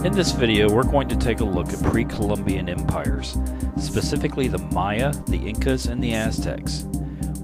In this video, we're going to take a look at pre-Columbian empires, specifically the Maya, the Incas, and the Aztecs.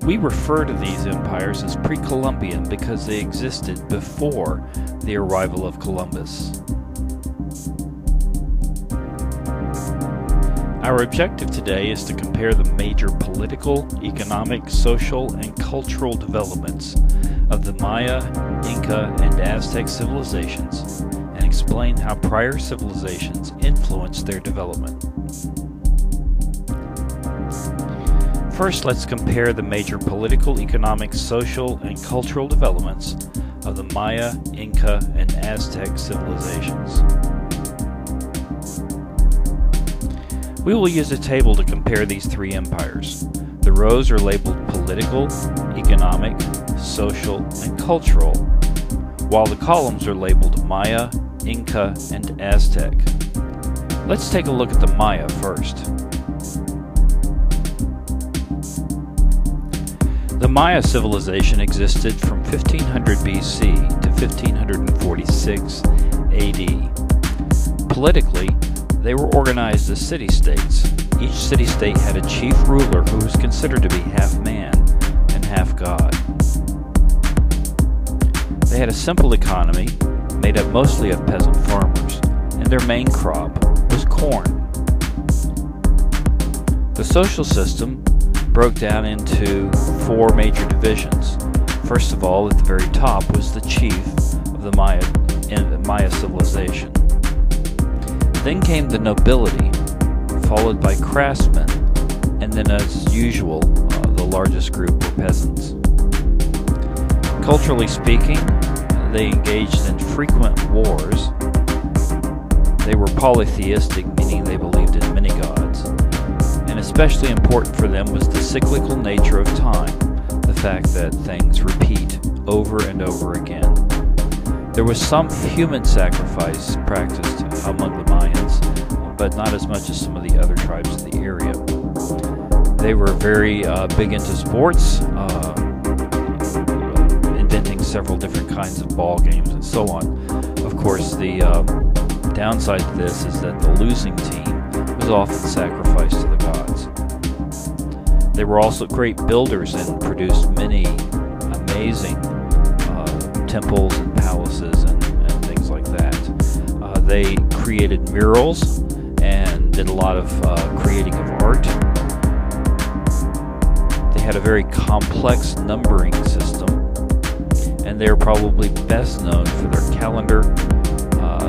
We refer to these empires as pre-Columbian because they existed before the arrival of Columbus. Our objective today is to compare the major political, economic, social, and cultural developments of the Maya, Inca, and Aztec civilizations and explain how prior civilizations influenced their development. First, let's compare the major political, economic, social, and cultural developments of the Maya, Inca, and Aztec civilizations. We will use a table to compare these three empires. The rows are labeled political, economic, social, and cultural, while the columns are labeled Maya, Inca, and Aztec. Let's take a look at the Maya first. The Maya civilization existed from 1500 BC to 1546 AD. Politically, they were organized as city-states. Each city-state had a chief ruler who was considered to be half man and half god. They had a simple economy made up mostly of peasant farmers, and their main crop was corn. The social system broke down into four major divisions. First of all, at the very top was the chief of the Maya civilization. Then came the nobility, followed by craftsmen, and then, as usual, the largest group were peasants. Culturally speaking, they engaged in frequent wars. They were polytheistic, meaning they believed in many gods. And especially important for them was the cyclical nature of time, the fact that things repeat over and over again. There was some human sacrifice practiced among the Mayans, but not as much as some of the other tribes in the area. They were very big into sports, inventing several different kinds of ball games and so on. Of course, the downside to this is that the losing team was often sacrificed to the gods. They were also great builders and produced many amazing temples and palaces and things like that. They created murals and did a lot of creating of art. They had a very complex numbering system, and they're probably best known for their calendar.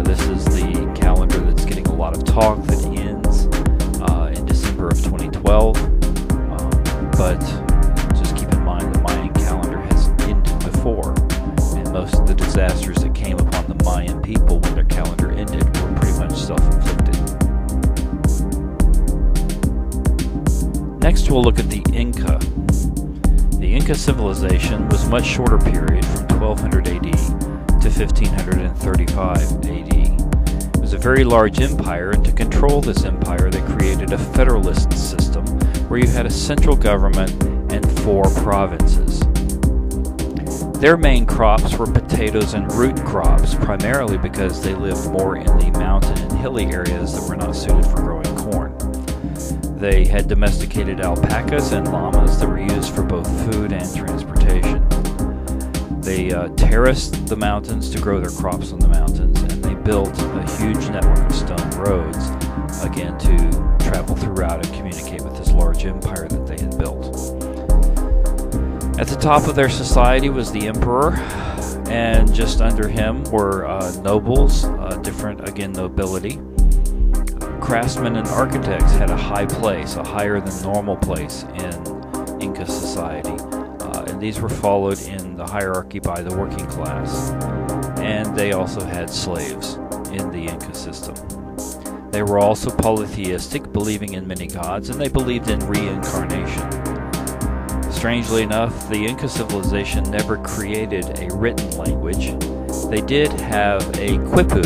This is the calendar that's getting a lot of talk that ends in December of 2012. But just keep in mind the Mayan calendar has ended before, and most of the disasters that came upon the Mayan people when their calendar ended were pretty much self-inflicted. Next, we'll look at the Inca. The Inca civilization was a much shorter period, from 1200 AD to 1535 AD. It was a very large empire, and to control this empire they created a federalist system where you had a central government and four provinces. Their main crops were potatoes and root crops, primarily because they lived more in the mountain and hilly areas that were not suited for growing corn. They had domesticated alpacas and llamas that were used for both food and transportation. They terraced the mountains to grow their crops on the mountains, and they built a huge network of stone roads, again to travel throughout and communicate with this large empire that they had built. At the top of their society was the emperor, and just under him were nobles, different, again, nobility. Craftsmen and architects had a high place, a higher than normal place in Inca society. And these were followed in the hierarchy by the working class. And they also had slaves in the Inca system. They were also polytheistic, believing in many gods, and they believed in reincarnation. Strangely enough, the Inca civilization never created a written language. They did have a quipu,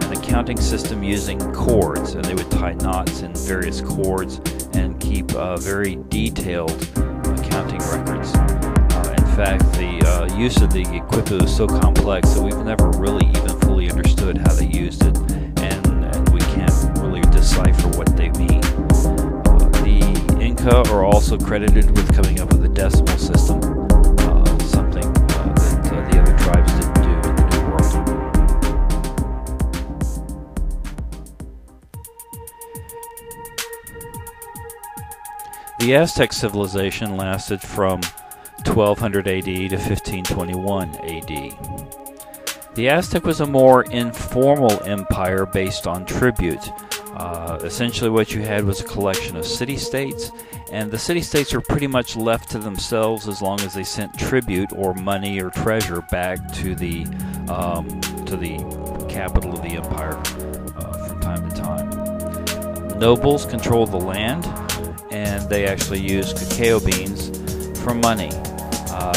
an accounting system using cords, and they would tie knots in various cords and keep very detailed accounting records. In fact, the use of the quipu is so complex that we've never really even fully understood how they used Inca are also credited with coming up with a decimal system, something that the other tribes didn't do in the New World. The Aztec civilization lasted from 1200 AD to 1521 AD. The Aztec was a more informal empire based on tribute. Essentially what you had was a collection of city-states, and the city-states were pretty much left to themselves as long as they sent tribute or money or treasure back to the capital of the empire from time to time. Nobles controlled the land, and they actually used cacao beans for money.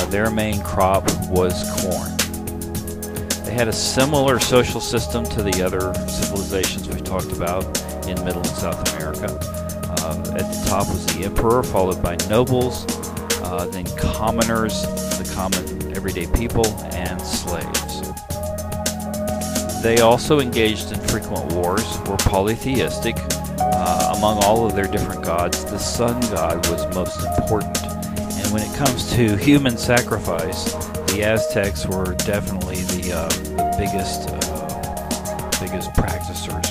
Their main crop was corn. They had a similar social system to the other civilizations we've talked about in Middle and South America. At the top was the emperor, followed by nobles, then commoners, the common everyday people, and slaves. They also engaged in frequent wars, were polytheistic. Among all of their different gods, the sun god was most important. And when it comes to human sacrifice, the Aztecs were definitely the biggest practicers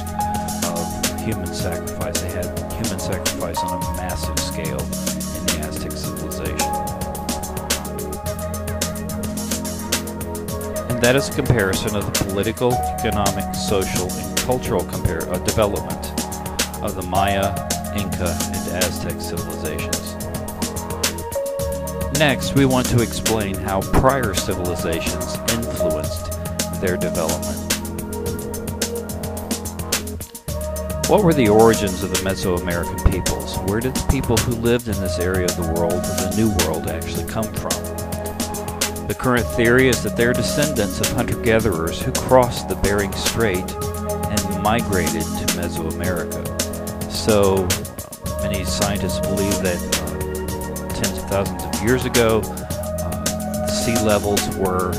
of human sacrifice. They had human sacrifice on a massive scale in the Aztec civilization. And that is a comparison of the political, economic, social, and cultural development of the Maya, Inca, and Aztec civilizations. Next, we want to explain how prior civilizations influenced their development. What were the origins of the Mesoamerican peoples? Where did the people who lived in this area of the world, of the New World, actually come from? The current theory is that they're descendants of hunter-gatherers who crossed the Bering Strait and migrated to Mesoamerica. So, many scientists believe that tens of thousands of years ago, sea levels were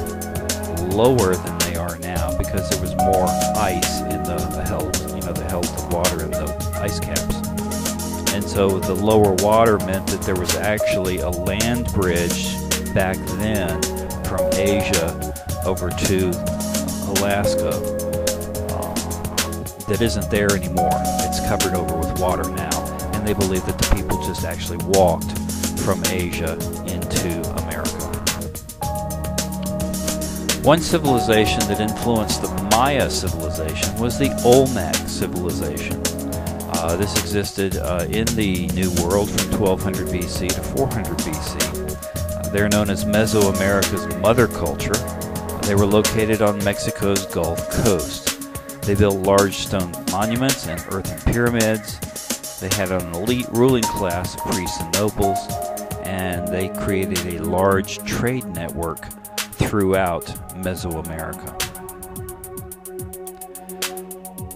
lower than they are now because there was more ice in the held of water in the ice caps. And so the lower water meant that there was actually a land bridge back then from Asia over to Alaska that isn't there anymore. It's covered over with water now, and they believe that the people just actually walked from Asia into America. One civilization that influenced the Maya civilization was the Olmec civilization. This existed in the New World from 1200 BC to 400 BC. They're known as Mesoamerica's mother culture. They were located on Mexico's Gulf Coast. They built large stone monuments and earthen pyramids. They had an elite ruling class of priests and nobles, and they created a large trade network throughout Mesoamerica.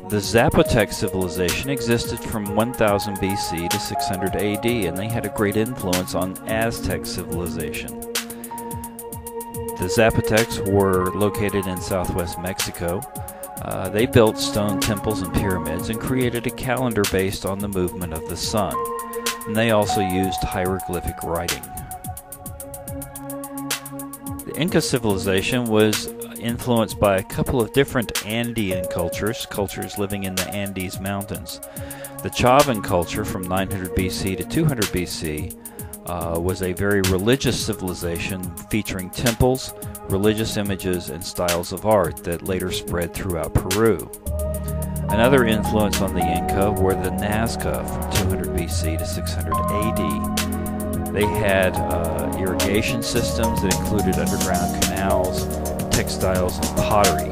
The Zapotec civilization existed from 1000 BC to 600 AD, and they had a great influence on Aztec civilization. The Zapotecs were located in southwest Mexico. They built stone temples and pyramids and created a calendar based on the movement of the sun. And they also used hieroglyphic writing. The Inca civilization was influenced by a couple of different Andean cultures living in the Andes Mountains. The Chavan culture from 900 BC to 200 BC was a very religious civilization featuring temples, religious images, and styles of art that later spread throughout Peru. Another influence on the Inca were the Nazca from 200 BC to 600 AD. They had irrigation systems that included underground canals, textiles, and pottery.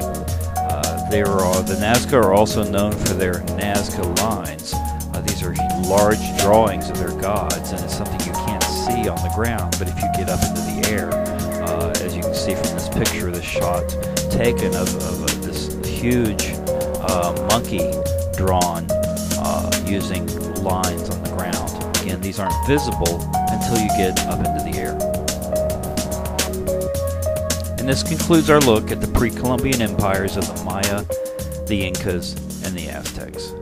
The Nazca are also known for their Nazca lines. These are large drawings of their gods, and it's something you can't see on the ground, but if you get up into the air, as you can see from this picture, this shot taken of this huge monkey drawn using lines on the ground. Again, these aren't visible until you get up into the air. And this concludes our look at the pre-Columbian empires of the Maya, the Incas, and the Aztecs.